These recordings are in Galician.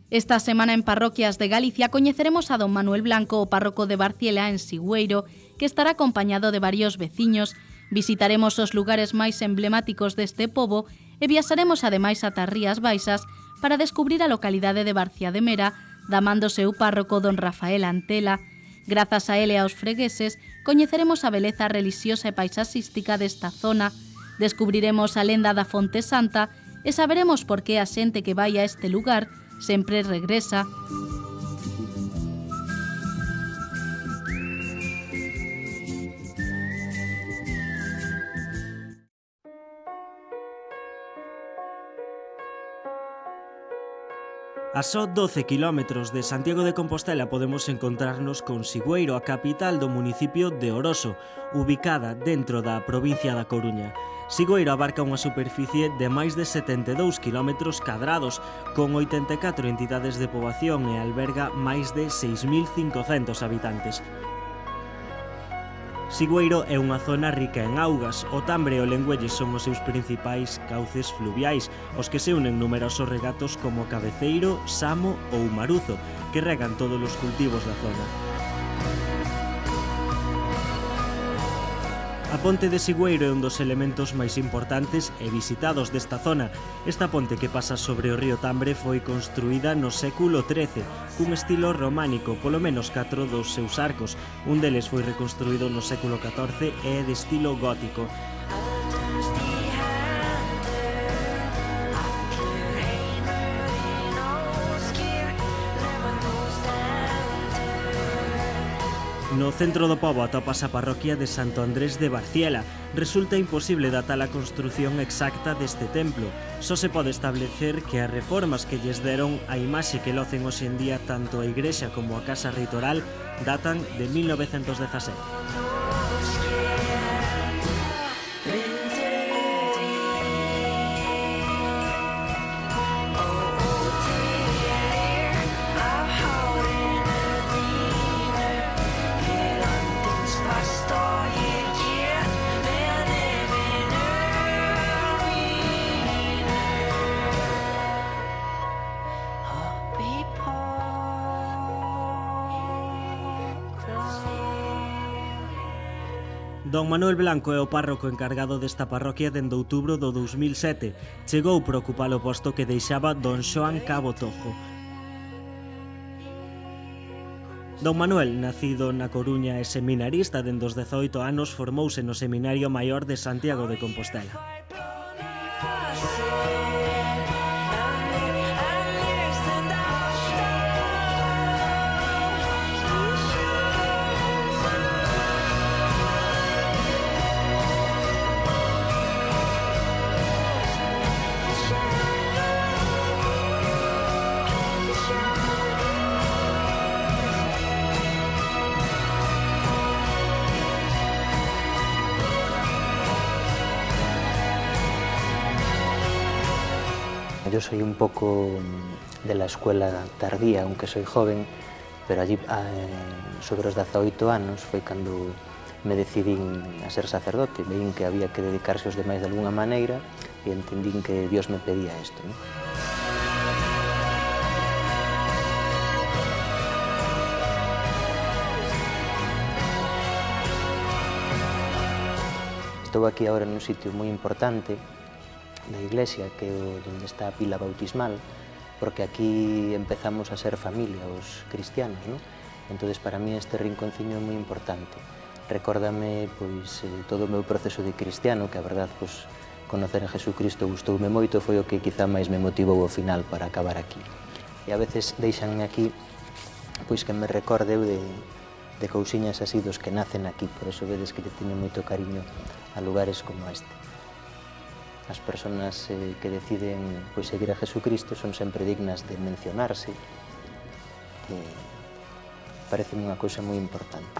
Esta semana en Parroquias de Galicia coñeceremos a don Manuel Blanco, o párroco de Barciela en Sigüeiro, que estará acompañado de varios veciños. Visitaremos os lugares máis emblemáticos deste pobo e viaxaremos ademais ata Rías Baixas para descubrir a localidade de Barcia de Mera, da man do seu párroco don Rafael Antela. Grazas a ele e aos fregueses, coñeceremos a beleza relixiosa e paisaxística desta zona, descubriremos a lenda da Fonte Santa e saberemos por que a xente que vai a este lugar sempre regresa. A só 12 km de Santiago de Compostela podemos encontrarnos con Sigüeiro, a capital do municipio de Oroso, ubicada dentro da provincia da Coruña. Sigüeiro abarca unha superficie de máis de 72 km cadrados, con 84 entidades de poboación e alberga máis de 6.500 habitantes. Sigüeiro é unha zona rica en augas. O Tambre e o Lengüelle son os seus principais cauces fluviais, os que se unen numerosos regatos como Cabeceiro, Samo ou Maruzo, que regan todos os cultivos da zona. A ponte de Sigüeiro é un dos elementos máis importantes e visitados desta zona. Esta ponte que pasa sobre o río Tambre foi construída no século XIII, cun estilo románico, polo menos 4 dos seus arcos. Un deles foi reconstruído no século XIV e é de estilo gótico. No centro do pobo atopas a parroquia de Santo Andrés de Barciela. Resulta imposible datar a construción exacta deste templo. Só se pode establecer que as reformas que lles deron a imaxe que locen hoxe en día tanto a igrexa como a casa reitoral datan de 1917. Don Manuel Blanco é o párroco encargado desta parroquia dende outubro do 2007. Chegou para ocupar o posto que deixaba don Xoán Cabo Tojo. Don Manuel, nacido na Coruña e seminarista dende os 18 anos, formouse no Seminario Maior de Santiago de Compostela. Yo soy un poco de la escuela tardía, aunque soy joven, pero allí sobre os 18 anos foi cando me decidín a ser sacerdote. Veín que había que dedicarse aos demais de alguna maneira e entendín que Dios me pedía isto, ¿no? Estou aquí agora nun sitio moi importante da iglesia, que é onde está a pila bautismal, porque aquí empezamos a ser familia, os cristianos, ¿no? Entonces, para mí este rinconciño é moi importante. Recórdame, pois, todo o meu proceso de cristiano, que a verdad, pois, conocer a Jesucristo gustoume moito, foi o que quizá máis me motivou ao final para acabar aquí. E a veces deixanme aquí, pois, que me recordeu de cousiñas así dos que nacen aquí, por eso vedes que lle teño moito cariño a lugares como este. As persoas que deciden pois, seguir a Jesucristo son sempre dignas de mencionarse, que parece unha cousa moi importante.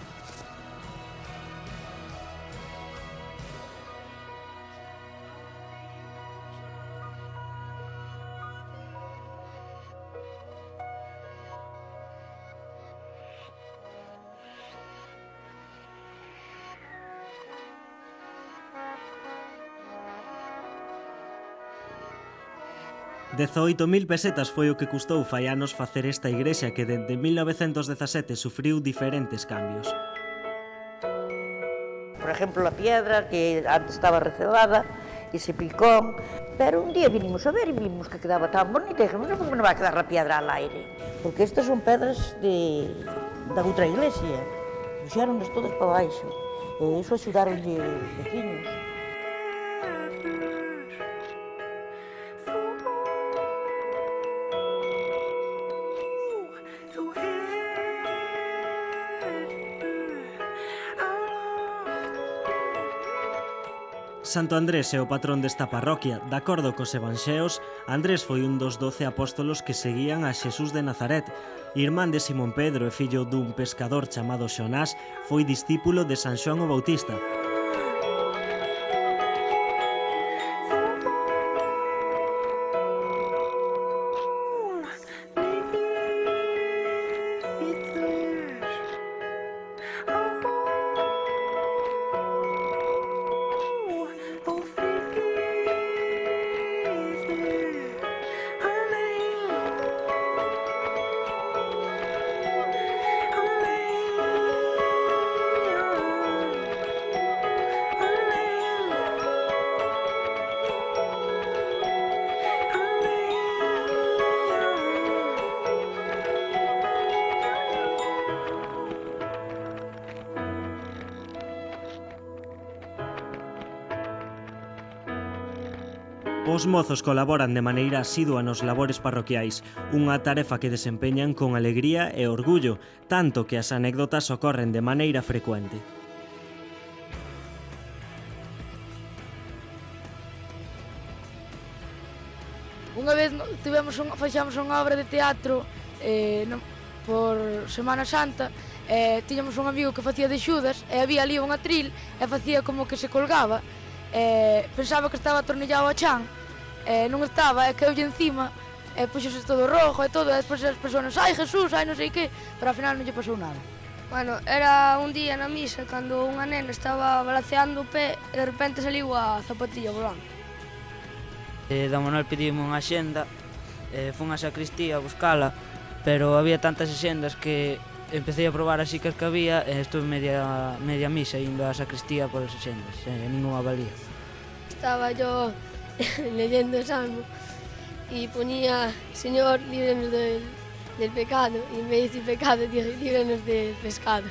18.000 pesetas foi o que custou fai anos facer esta igrexa que dende 1917 sufriu diferentes cambios. Por exemplo, a piedra, que antes estaba recelada, ese picón, pero un día vinimos a ver e vimos que quedaba tan bonita e dijimos, non vai quedar a piedra al aire, porque estas son pedras da outra iglesia, puxéronnos todas para baixo, e iso axudaronlle os veciños. Santo Andrés é o patrón desta parroquia. De acordo cos evanxeos, Andrés foi un dos 12 apóstolos que seguían a Xesús de Nazaret. Irmán de Simón Pedro e fillo dun pescador chamado Xonás, foi discípulo de San Xoán o Bautista. Os mozos colaboran de maneira asidua nos labores parroquiais, unha tarefa que desempeñan con alegría e orgullo, tanto que as anécdotas ocorren de maneira frecuente. Unha vez fixamos unha obra de teatro por Semana Santa, tiñamos un amigo que facía de Xudas e había ali un atril e facía como que se colgaba, pensaba que estaba atornillado ao chan, non estaba, e caeulle encima, e puxose todo rojo e todo, e despois as persoas, ai Jesús, ai non sei que, pero ao final non lle pasou nada. Bueno, era un día na misa cando unha nena estaba balanceando o pé e de repente saliu a zapatilla volando. Don Manuel pediume unha xenda, fun a sacristía a buscala, pero había tantas xendas que empecé a probar as xicas que había e estuve media misa indo a sacristía por as xendas, e ninguna valía. Estaba yo leyendo o salmo y ponía, Señor, líbranos del pecado, y en vez de decir pecado, dije, líbranos del pescado.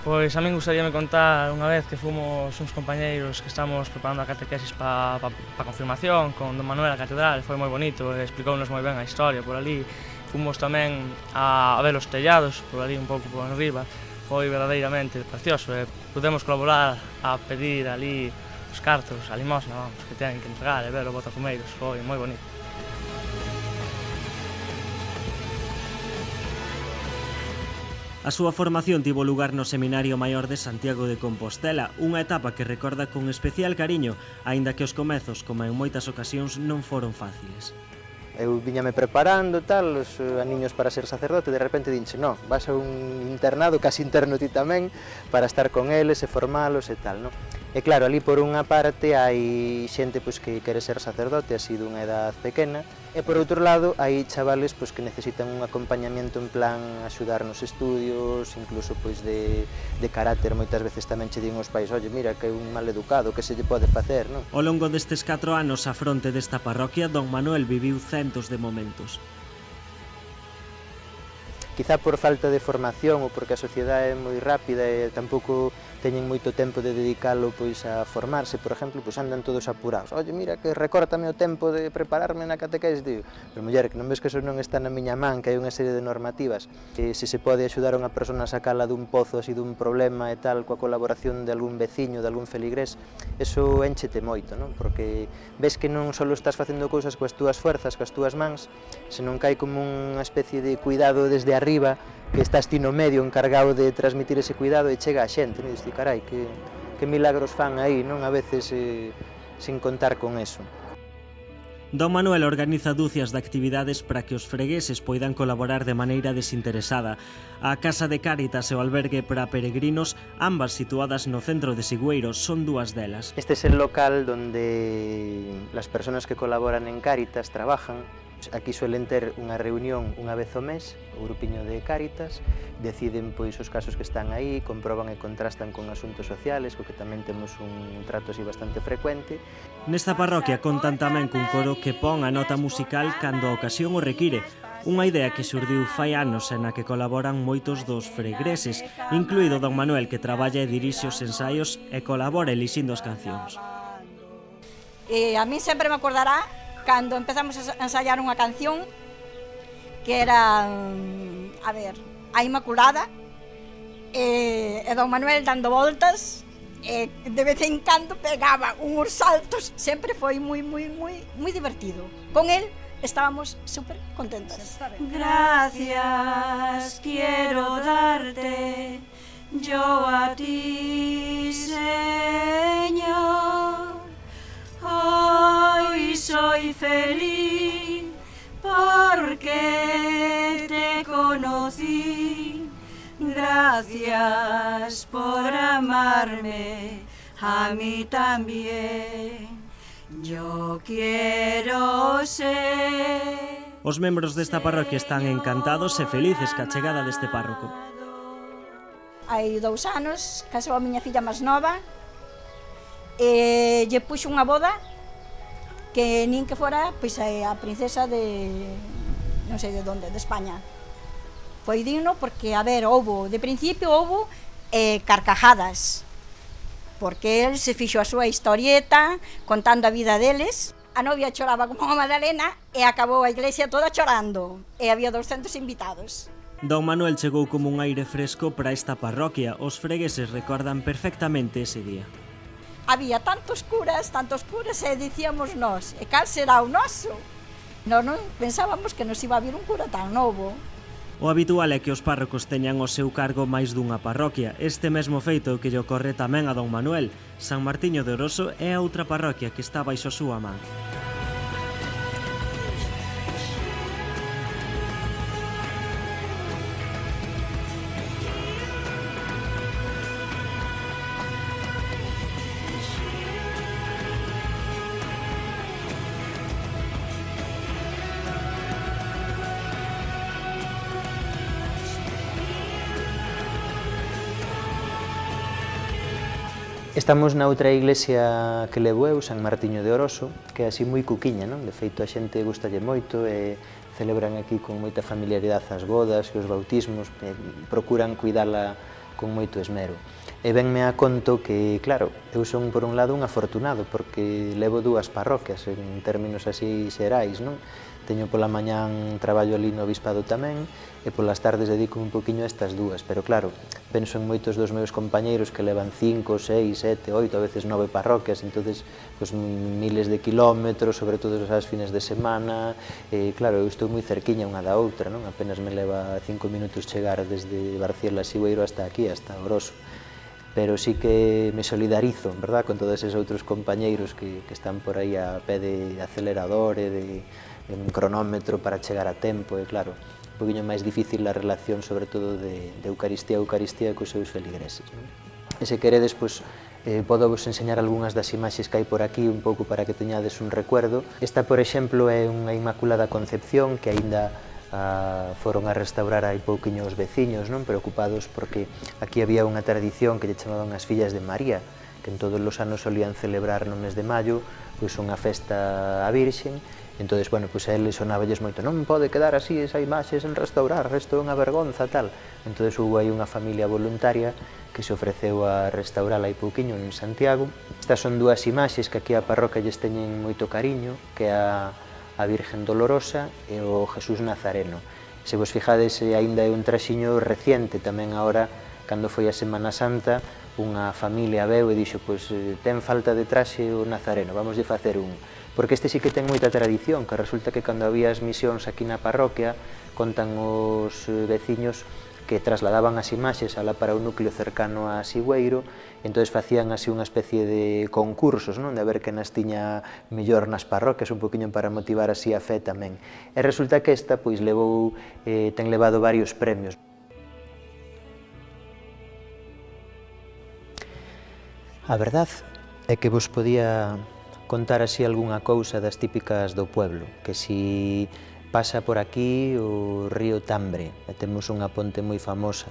Pois a min gustaríame contar unha vez que fomos uns compañeiros que estamos preparando a catequesis para confirmación con Don Manuel a catedral, foi moi bonito, explicounos moi ben a historia por ali. Fomos tamén a ver os tellados por ali un pouco por arriba, foi verdadeiramente precioso e podemos colaborar a pedir ali os cartos, a limosna, vamos, que teñen que entregar e ver os botafumeiros, foi moi bonito. A súa formación tivo lugar no Seminario Maior de Santiago de Compostela, unha etapa que recorda con especial cariño, aínda que os comezos, como en moitas ocasións, non foron fáciles. Eu viñame preparando, tal, os aniños para ser sacerdote, de repente dinche, no, vas a un internado, casi interno ti tamén, para estar con eles e formalos e tal, no? E claro, ali por unha parte hai xente pois, que quere ser sacerdote, así dunha edad pequena, e por outro lado hai chavales pois, que necesitan un acompañamiento en plan axudar nos estudios, incluso pois, de carácter, moitas veces tamén che din os pais, oye, mira, que é un mal educado, que se lle pode facer, non? Ao longo destes 4 anos a fronte desta parroquia, Don Manuel viviu centos de momentos. Quizá por falta de formación ou porque a sociedade é moi rápida e tampouco teñen moito tempo de dedicalo pois a formarse, por exemplo, pois andan todos apurados. Oye, mira que recórtame o tempo de prepararme na catequesis, digo, pero muller, que non ves que eso non está na miña man, que hai unha serie de normativas, que se pode axudar a unha persona a sacala dun pozo así dun problema e tal, coa colaboración de algún veciño, de algún feligrés, eso énchete moito, non? Porque ves que non só estás facendo cousas coas túas fuerzas, coas túas mans, senón que hai como unha especie de cuidado desde arriba, que estás ti no medio encargado de transmitir ese cuidado e chega a xente, non? Dices, carai, que milagros fan aí, non? A veces sin contar con eso. Don Manuel organiza dúcias de actividades para que os fregueses poidan colaborar de maneira desinteresada. A Casa de Cáritas e o albergue para peregrinos, ambas situadas no centro de Sigüeiro, son dúas delas. Este es el local donde las personas que colaboran en Cáritas trabajan. Aquí suelen ter unha reunión unha vez ao mes, o grupiño de Cáritas, deciden pois os casos que están aí, comproban e contrastan con asuntos sociales, co que tamén temos un trato así bastante frecuente. Nesta parroquia contan tamén cun coro que pon a nota musical cando a ocasión o require, unha idea que xurdiu fai anos e na que colaboran moitos dos fregreses, incluído don Manuel, que traballa e dirixe os ensaios e colabora elixindo as cancións. A mí sempre me acordará cando empezamos a ensaiar unha canción que era, a Inmaculada, e don Manuel dando voltas, e de vez en cando pegaba uns saltos, sempre foi moi divertido. Con él estábamos súper contentas. Gracias quiero darte yo a ti, Señor. Hoy soy feliz porque te conocí. Gracias por amarme a mí también. Yo quiero ser. Os membros desta parroquia están encantados e felices ca chegada deste párroco. Hai 2 anos casou a miña filla máis nova e lle puxo unha boda que nin que fora pois a princesa de non sei de onde, de España. Foi digno porque, de principio houbo carcajadas, porque el se fixo a súa historieta contando a vida deles. A novia choraba como unha Madalena e acabou a iglesia toda chorando e había 200 invitados. Don Manuel chegou como un aire fresco para esta parroquia. Os fregueses recordan perfectamente ese día. Había tantos curas, e dicíamos nós, e cal será o noso? Nós non pensábamos que nos iba a vir un cura tan novo. O habitual é que os párrocos teñan o seu cargo máis dunha parroquia. Este mesmo feito que lle ocorre tamén a don Manuel. San Martiño de Oroso é a outra parroquia que está baixo a súa man. Estamos na outra iglesia que levo eu, San Martiño de Oroso, que é así moi cuquiña, non? De feito, a xente gustalle moito e celebran aquí con moita familiaridade as bodas e os bautismos, procuran cuidala con moito esmero. E venme a conto que, claro, eu son por un lado un afortunado, porque levo 2 parroquias en términos así xerais, non? Teño pola mañán traballo ali no obispado tamén, e polas tardes dedico un poquinho a estas 2, pero claro, penso en moitos dos meus compañeiros que levan 5, 6, 7, 8, a veces 9 parroquias, entonces pues, miles de kilómetros, sobre todo as fines de semana, e claro, eu estou moi cerquiña unha da outra, non? Apenas me leva 5 minutos chegar desde Barciela, Sigüeiro, hasta aquí, hasta Oroso. Pero sí que me solidarizo, verdad, con todos esos outros compañeiros que están por aí a pé de acelerador e de un cronómetro para chegar a tempo, e claro, un poquinho máis difícil a relación, sobre todo de Eucaristía a Eucaristía cos seus feligreses. E se queredes, pois, podo vos enseñar algunhas das imaxes que hai por aquí, un pouco para que teñades un recuerdo. Esta, por exemplo, é unha Inmaculada Concepción que aínda foron a restaurar hai pouquiño os veciños, non, preocupados porque aquí había unha tradición que lle chamaban as Fillas de María, que en todos os anos solían celebrar no mes de maio pois unha festa á Virxen. Entón, bueno, pois a eles sonáballes moito, non pode quedar así esa imaxe sen restaurar, isto é unha vergonza, tal. Entón, hubo aí unha familia voluntaria que se ofreceu a restaurar hai pouquiño en Santiago. Estas son 2 imaxes que aquí a parroquia lles teñen moito cariño, que é a Virgen Dolorosa e o Jesús Nazareno. Se vos fijades, aínda é un traxiño reciente, tamén agora, cando foi a Semana Santa, unha familia veu e dixo, pois, ten falta de traxe o Nazareno, vamos de facer un. Porque este sí que ten moita tradición, que resulta que cando había as misións aquí na parroquia, contan os veciños que trasladaban as imaxes alá para un núcleo cercano a Sigüeiro, entón facían así unha especie de concursos, non? De a ver quen as tiña mellor nas parroquias, un poquinho para motivar así a fe tamén. E resulta que esta pois ten levado varios premios. A verdad é que vos podía contar así algunha cousa das típicas do pueblo, que si pasa por aquí o río Tambre, e temos unha ponte moi famosa,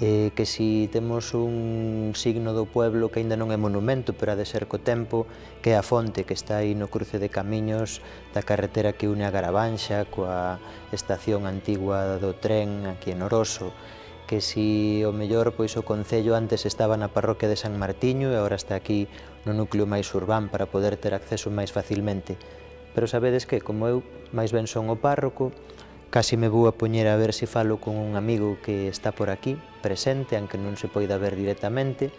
que si temos un signo do pueblo que aínda non é monumento, pero ha de ser co tempo, que é a fonte que está aí no cruce de camiños da carretera que une a Garabanxa coa estación antigua do tren aquí en Oroso, que si o mellor pois o concello antes estaba na parroquia de San Martiño e agora está aquí no núcleo máis urbán para poder ter acceso máis facilmente. Pero sabedes que, como eu máis ben son o párroco, casi me vou a poñer a ver se falo con un amigo que está por aquí, presente, aunque non se poida ver directamente,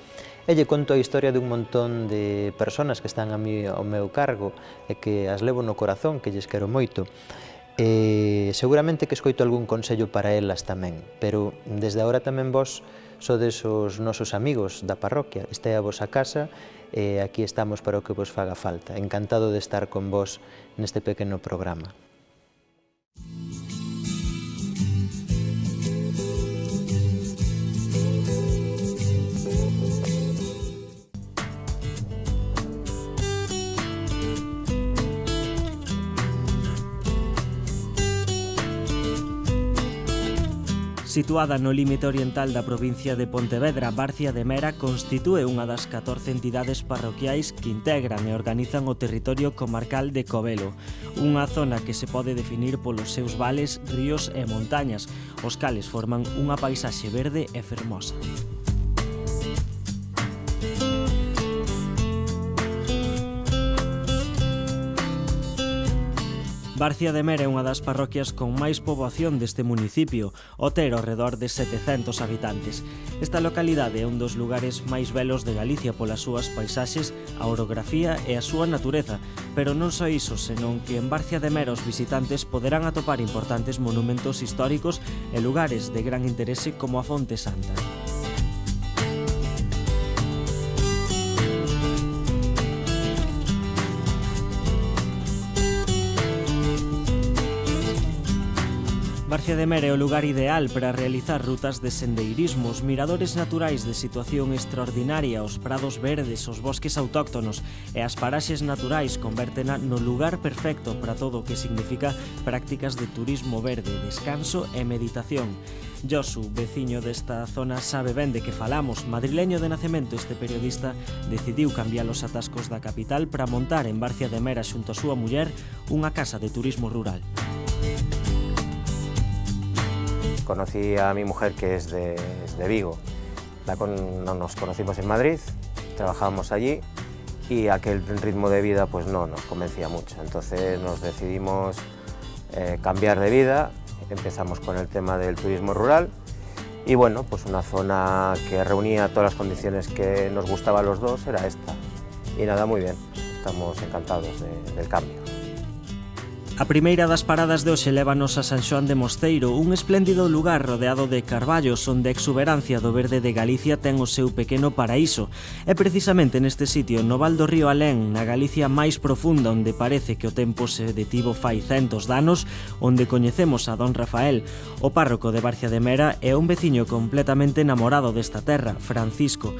e lle conto a historia dun montón de persoas que están ao meu cargo e que as levo no corazón, que lles quero moito. Seguramente que escoito algún consello para elas tamén, pero desde agora tamén vos sodes os nosos amigos da parroquia, este é a vosa casa e aquí estamos para o que vos faga falta. Encantado de estar con vos neste pequeno programa. Situada no límite oriental da provincia de Pontevedra, Barcia de Mera constitúe unha das 14 entidades parroquiais que integran e organizan o territorio comarcal de Covelo, unha zona que se pode definir polos seus vales, ríos e montañas, os cales forman unha paisaxe verde e fermosa. Barcia de Mera é unha das parroquias con máis poboación deste municipio, ao ter ao redor de 700 habitantes. Esta localidade é un dos lugares máis belos de Galicia polas súas paisaxes, a orografía e a súa natureza, pero non só iso, senón que en Barcia de Mera os visitantes poderán atopar importantes monumentos históricos e lugares de gran interese como a Fonte Santa. Barcia de Mera é o lugar ideal para realizar rutas de sendeirismo, os miradores naturais de situación extraordinaria, os prados verdes, os bosques autóctonos e as paraxes naturais convértena no lugar perfecto para todo o que significa prácticas de turismo verde, descanso e meditación. Josu, veciño desta zona, sabe ben de que falamos. Madrileño de nacemento, este periodista decidiu cambiar os atascos da capital para montar en Barcia de Mera xunto a súa muller unha casa de turismo rural. Conocí a mi mujer, que es de Vigo. Nos conocimos en Madrid, trabajábamos allí y aquel ritmo de vida pues no nos convencía mucho. Entonces nos decidimos cambiar de vida, empezamos con el tema del turismo rural y bueno, pues una zona que reunía todas las condiciones que nos gustaba a los dos era esta. Y nada, muy bien, estamos encantados del cambio. A primeira das paradas de hoxe lévanos a San Xoán de Mosteiro, un espléndido lugar rodeado de carballos onde a exuberancia do verde de Galicia ten o seu pequeno paraíso. É precisamente neste sitio, no val do río Alén, na Galicia máis profunda, onde parece que o tempo se detivo fai centos de anos, onde coñecemos a don Rafael, o párroco de Barcia de Mera, e un veciño completamente enamorado desta terra, Francisco.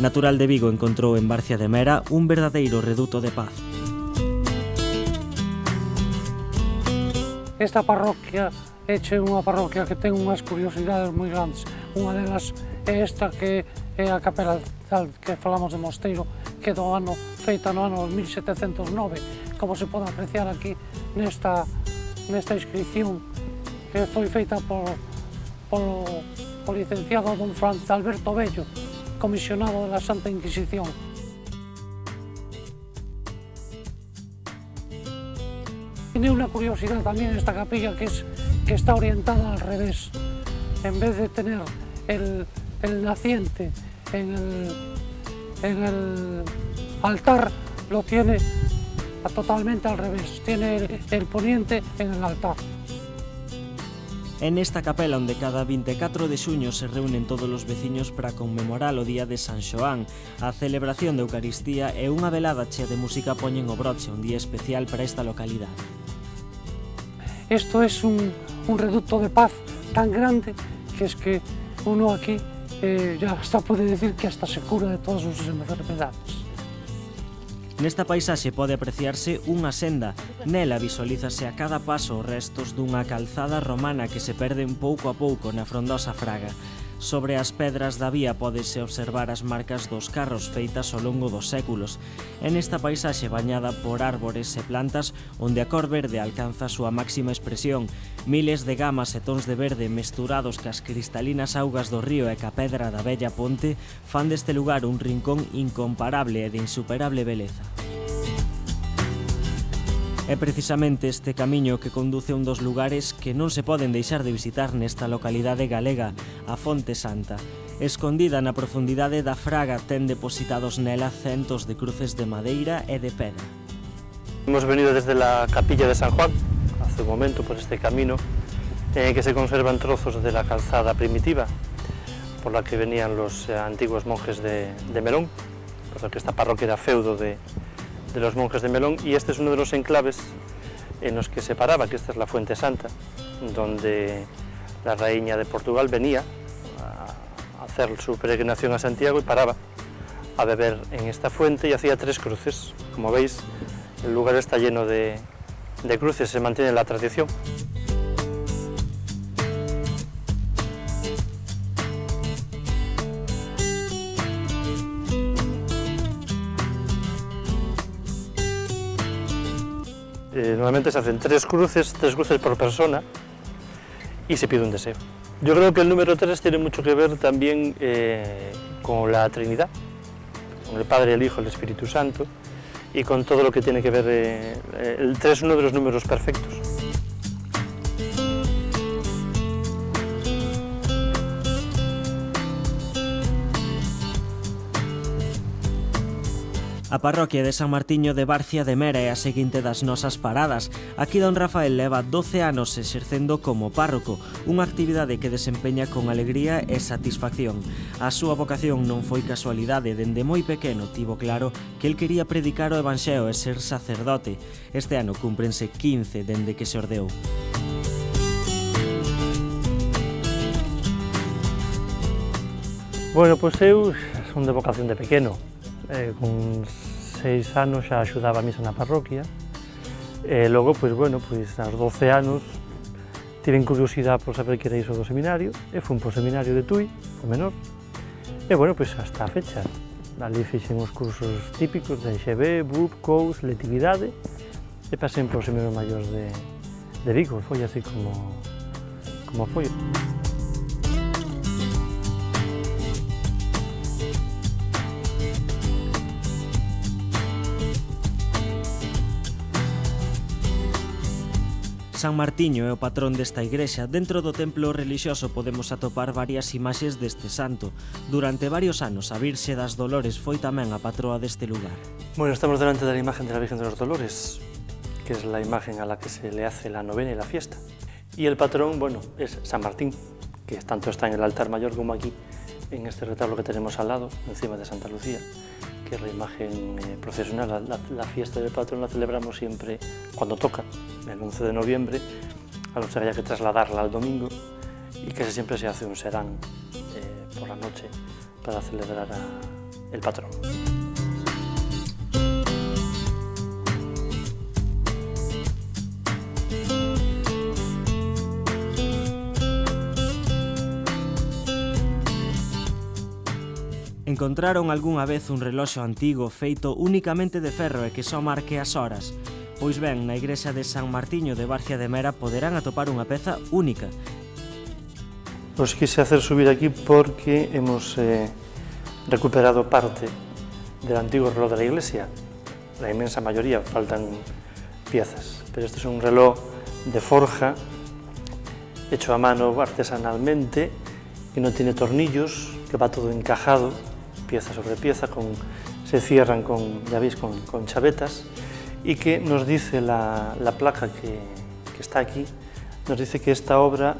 Natural de Vigo, encontrou en Barcia de Mera un verdadeiro reduto de paz. Esta parroquia é unha parroquia que ten unhas curiosidades moi grandes. Unha delas é esta, que é a capela que falamos de Mosteiro, que é feita no ano 1709, como se pode apreciar aquí nesta inscripción, que foi feita polo licenciado don Franz Alberto Bello, comisionado da Santa Inquisición. Tiene una curiosidad también esta capilla, que está orientada al revés. En vez de tener el naciente en el altar, lo tiene totalmente al revés. Tiene el poniente en el altar. É nesta capela onde cada 24 de xuño se reúnen todos os veciños para conmemorar o día de San Xoán. A celebración de Eucaristía e unha velada chea de música poñen o broche, un día especial para esta localidade. Esto es un reducto de paz tan grande que es que uno aquí ya hasta puede decir que hasta se cura de todas sus enfermedades. Nesta paisaxe pode apreciarse unha senda. Nela visualízase a cada paso os restos dunha calzada romana que se perden pouco a pouco na frondosa Fraga. Sobre as pedras da vía pódese observar as marcas dos carros feitas ao longo dos séculos. É nesta paisaxe bañada por árbores e plantas onde a cor verde alcanza a súa máxima expresión. Miles de gamas e tons de verde mesturados cas cristalinas augas do río e ca pedra da bella ponte fan deste lugar un rincón incomparable e de insuperable beleza. É precisamente este camiño que conduce a un dos lugares que non se poden deixar de visitar nesta localidade galega, a Fonte Santa. Escondida na profundidade da Fraga ten depositados nela centos de cruces de madeira e de pedra. Hemos venido desde la capilla de San Juan, hace un momento, por este camino, en el que se conservan trozos de la calzada primitiva, por la que venían los antiguos monjes de Melón, porque esta parroquia era feudo de los monjes de Melón, y este es uno de los enclaves en los que se paraba, que esta es la Fuente Santa, donde la reina de Portugal venía a hacer su peregrinación a Santiago y paraba a beber en esta fuente y hacía 3 cruces. Como veis, el lugar está lleno de cruces, se mantiene la tradición. Normalmente se hacen 3 cruces por persona y se pide un deseo. Yo creo que el número 3 tiene mucho que ver también con la Trinidad, con el Padre, el Hijo, el Espíritu Santo, y con todo lo que tiene que ver. El 3 es uno de los números perfectos. A parroquia de San Martiño de Barcia de Mera é a seguinte das nosas paradas. Aquí don Rafael leva 12 anos exercendo como párroco, unha actividade que desempeña con alegría e satisfacción. A súa vocación non foi casualidade, dende moi pequeno tivo claro que el quería predicar o evanxeo e ser sacerdote. Este ano cúmprense 15 dende que se ordeou. Bueno, pois eu son de vocación de pequeno. Con 6 anos xa axudaba a misa na parroquia e logo, pois, bueno, pois, aos 12 anos tiven curiosidade por saber que era iso do seminario e fun pro seminario de Tui, o menor, e, bueno, pois, hasta a fecha. Ali fixen os cursos típicos de EGB, BUP, COUS, lectividade e pasei pro seminario maior de Vigo, foi así como foi. San Martiño é o patrón desta igrexa. Dentro do templo relixioso podemos atopar varias imaxes deste santo. Durante varios anos, a Virxe das Dolores foi tamén a patroa deste lugar. Bueno, estamos delante de la imagen de la Virgen de los Dolores, que es la imagen a la que se le hace la novena y la fiesta. Y el patrón, bueno, es San Martín, que tanto está en el altar mayor como aquí, en este retablo que tenemos al lado, encima de Santa Lucía, que es la imagen procesional. La fiesta del patrón la celebramos siempre cuando toca, el 11 de noviembre, a no ser que haya que trasladarla al domingo, y casi siempre se hace un serán por la noche para celebrar el patrón. Encontraron algunha vez un reloxo antigo feito únicamente de ferro e que só marque as horas? Pois ben, na igrexa de San Martiño de Barcia de Mera poderán atopar unha peza única. Os quise hacer subir aquí porque hemos recuperado parte del antiguo reloj de la iglesia. La inmensa mayoría, faltan piezas, pero este es un reloj de forja hecho a mano artesanalmente, que no tiene tornillos, que va todo encajado, pieza sobre pieza, se cierran ya veis, con chavetas, y que nos dice la placa que está aquí, nos dice que esta obra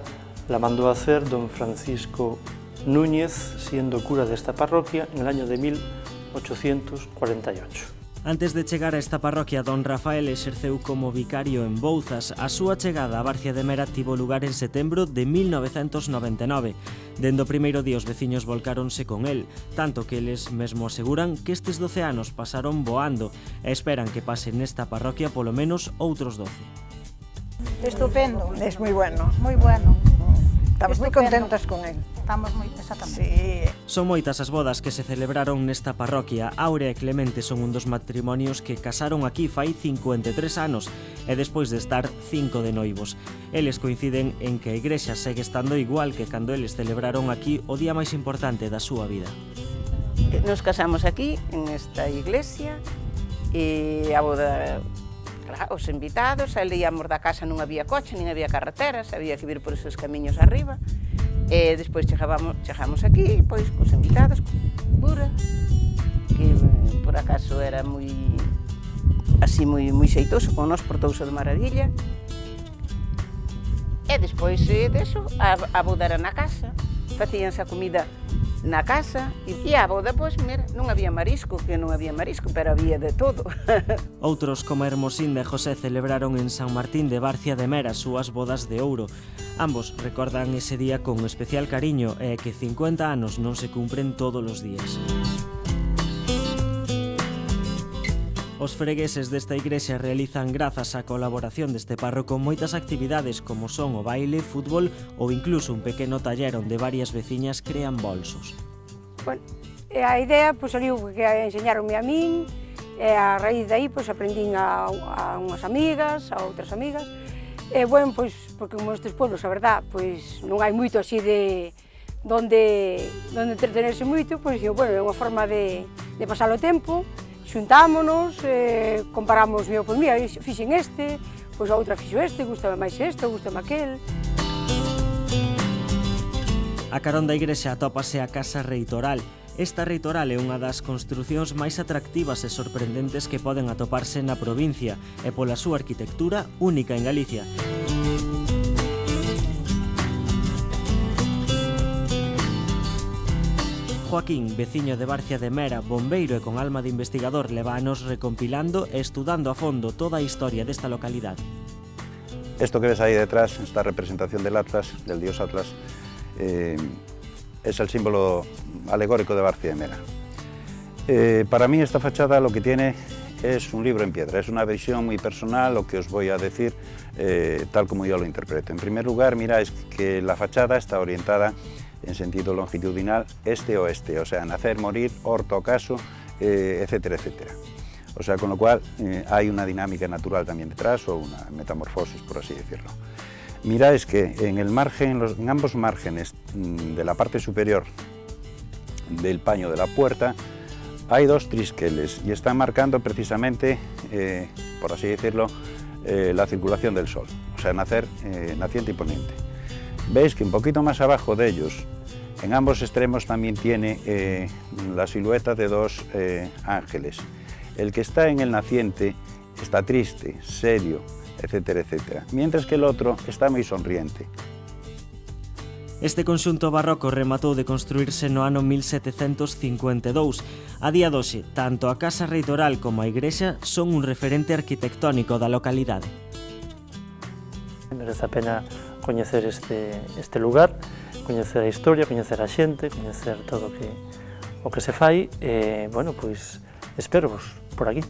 la mandó a hacer don Francisco Núñez, siendo cura de esta parroquia en el año de 1848. Antes de chegar a esta parroquia, don Rafael exerceu como vicario en Bouzas. A súa chegada a Barcia de Mera tivo lugar en setembro de 1999. Dende o primeiro día os veciños volcáronse con el, tanto que eles mesmo aseguran que estes 12 anos pasaron voando e esperan que pasen nesta parroquia polo menos outros 12. Estupendo. Es muy bueno. Muy bueno. Estamos moi contentas con él. Estamos moi, exactamente. Sí. Son moitas as bodas que se celebraron nesta parroquia. Aurea e Clemente son un dos matrimonios que casaron aquí fai 53 anos e despois de estar 5 de noivos. Eles coinciden en que a igrexa segue estando igual que cando eles celebraron aquí o día máis importante da súa vida. Nos casamos aquí, en esta iglesia, e a boda... Os invitados, salíamos da casa, non había coche, nin había carreteras, había que vir por esos camiños arriba. E despois chegamos aquí, pois, cos invitados, cura, que por acaso era moi xeitoso, con nos portouse de maravilla. E despois deso, a boda era na casa, facíanse a comida na casa, e a boda, pois, mira, non había marisco, pero había de todo. Outros, como Hermosinda e José, celebraron en San Martín de Barcia de Mera as súas bodas de ouro. Ambos recordan ese día con especial cariño e que 50 anos non se cumpren todos os días. Os fregueses desta igrexa realizan, grazas á colaboración deste párroco, moitas actividades como son o baile, fútbol ou incluso un pequeno taller onde varias veciñas crean bolsos. Bueno, a idea saliu que enseñaronme a min, e a raíz de aí aprendín a unhas amigas, a outras amigas, e bueno, porque como estes pueblos, a verdad, non hai moito así de donde entretenerse moito, bueno, é unha forma de pasar o tempo. Xuntámonos, comparamos, mira, fixen este, a outra fixo este, gustame máis este, gustame aquel. A carón da igrexa atópase a Casa Reitoral. Esta reitoral é unha das construcións máis atractivas e sorprendentes que poden atoparse na provincia e pola súa arquitectura única en Galicia. Joaquín, veciño de Barcia de Mera, bombeiro e con alma de investigador, leva anos recompilando e estudando a fondo toda a historia desta localidade. Esto que ves ahí detrás, esta representación del Atlas, del dios Atlas, es el símbolo alegórico de Barcia de Mera. Para mí esta fachada lo que tiene es un libro en piedra, es una visión muy personal, lo que os voy a decir tal como yo lo interpreto. En primer lugar, miráis que la fachada está orientada en sentido longitudinal este-oeste, o sea, nacer, morir, orto, ocaso, etcétera, etcétera. O sea, con lo cual hay una dinámica natural también detrás, o una metamorfosis, por así decirlo. Miráis que en el margen, en ambos márgenes de la parte superior del paño de la puerta hay dos trisqueles y están marcando precisamente, por así decirlo, la circulación del sol, o sea, naciente y poniente. Veis que un poquito más abajo de ellos, en ambos extremos también tiene la silueta de dos ángeles. El que está en el naciente está triste, serio, etcétera, etcétera, mientras que el otro está moi sonriente. Este conxunto barroco rematou de construirse no ano 1752. A día doxe, tanto a Casa Reitoral como a igrexa son un referente arquitectónico da localidade. Merece a pena coñecer este lugar, coñecer a historia, coñecer a xente, coñecer todo o que se fai, e, bueno, pois, espero vos por aquí.